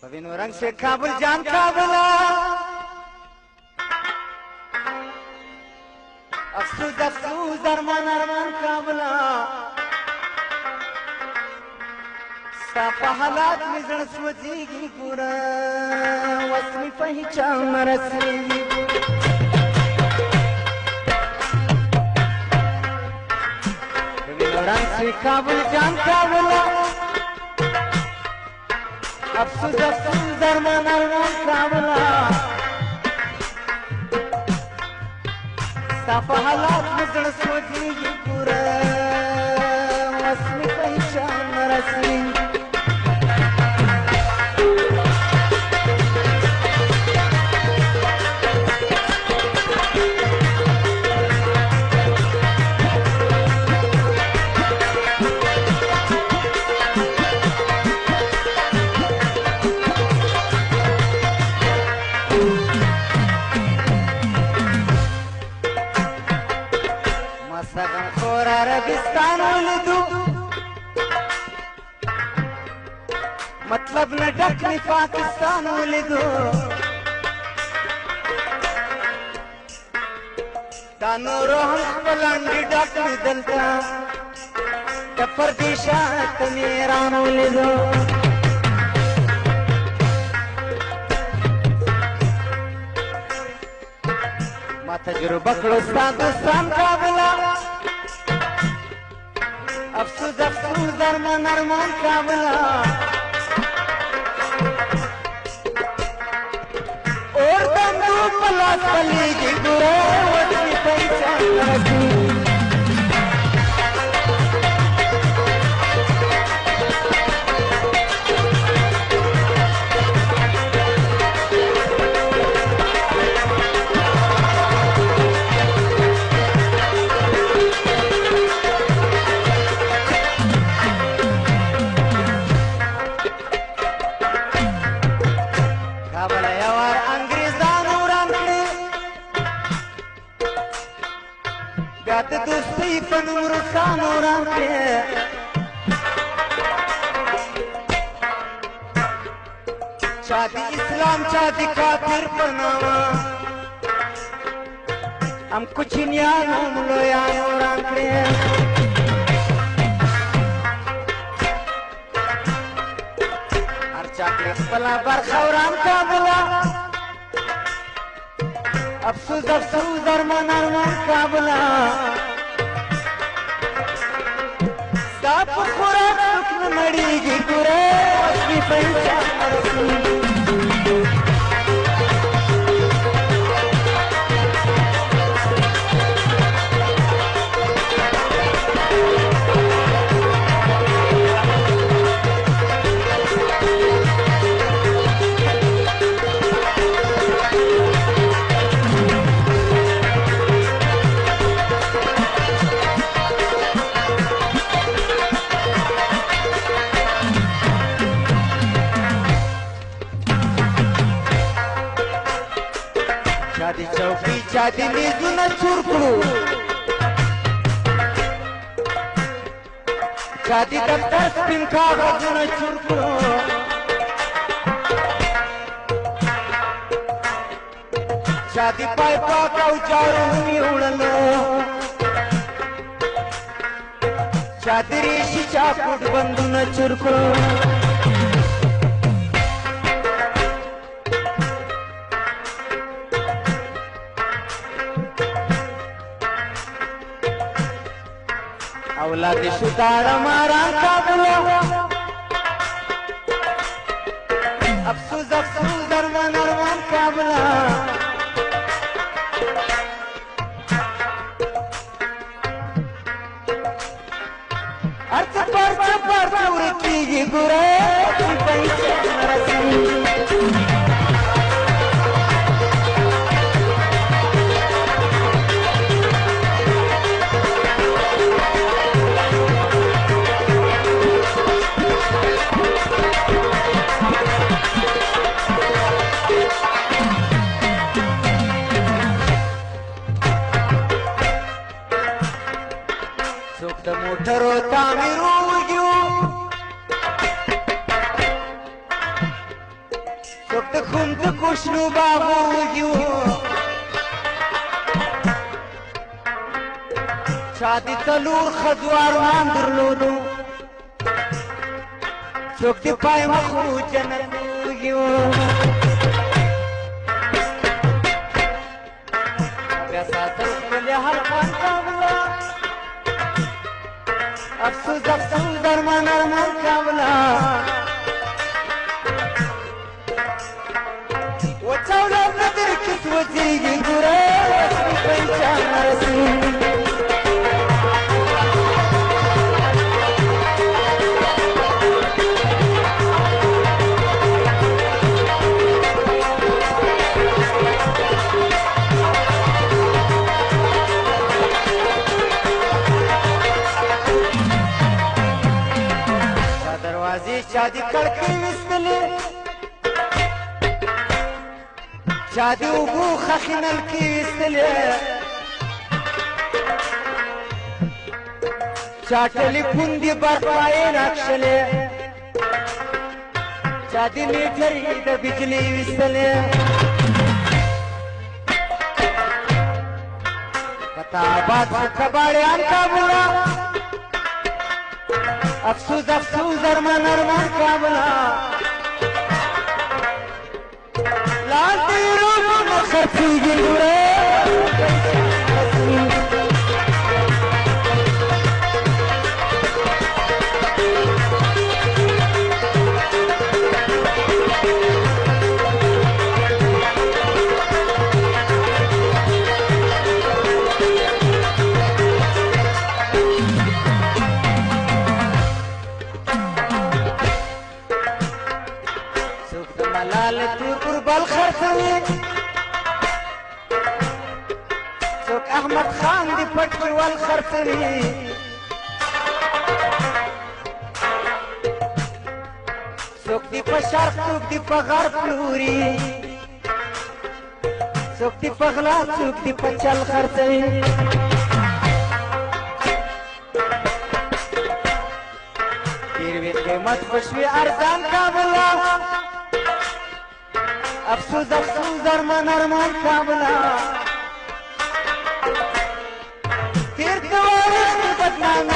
पविनो रंग से काबुल जान काबुला अफसोस अफसोस अरमान अरमान काबुला साफा हालात में जन सोचेगी पूरा वस्मी पहचान रसेगी पविनो रंग से काबुल जान काबुला अफसोस अफसोस अरमान अरमान काबुला साफा हालात में जड़ सोचेगी पूरा वस्मी पहचान रसेगी अरबिस्तान मतलब न डकनी पाकिस्तान दो तानो रोहन पलंगी डकनी दलता परदेशात ईरान दो माता जुरो बकड़ो दोस्तान काबुला अफसोस अफसोस अरमान अरमान काबुला और बंदू पलास पलेगी गुरे वस्मी पहचान रसेगी दोस्ती पनूर कानूरा के चादी इस्लाम चादी काफिर परनामा हम कुछ न्याम लो यानूरा के हर चाकरी पला बरखौराम काबुला अफसोस अफसोस अरमान अरमान काबुला साफ खुराक रुकन मड़ीगी गुरे वस्मी पहचान रसेगी चादी चौकी चादी नीजू न चुरकुड़ू चादी दफ्तर स्पिन कागज न चुरकुड़ू चादी पाइपा का उचारू हुमी उड़लो चादी रेशी चापुट बंदू न चुरकुड़ू औलाद सुतार मारा काबुला अफसोस अफसोस अरमान अरमान काबुला अर्थ पर उड़ती गुरे पहचान रसेगी मोटर तामीरू دخوم د کوشنو باغو چا د تلور ښځو ارمان درلودو څوک د پای مخو جنت وږي بیا ساتل ښکلې هلکان کابله افسوس افسوس درمان ارمان کابله وچاوله بدر کې سوځېږي ګوره وسمې پنچان رسي چا دی کړکۍ ویستلې چا دی اوبو خښې نلکې ویستلې چا ټلیفون دی برپایې راکښلې چا دی میټرې د بجلۍ ویستلې پتا آباد شو کباړیان کابله افسوس افسوس ارمان ارمان کابله لال تیرو نه خرڅېږي ګوره ملال تور پر بل خرڅوي څوک احمد خان دی پټ کې ول خرڅوي څوک دی په شرق څوک دی په غرب پلوري څوک دی په غلا څوک دی په چل خرڅوي ډېر وي قیمت خوشوي ارزان کابله افسوس افسوس ارمان ارمان کابله تیر تواریخ بدنام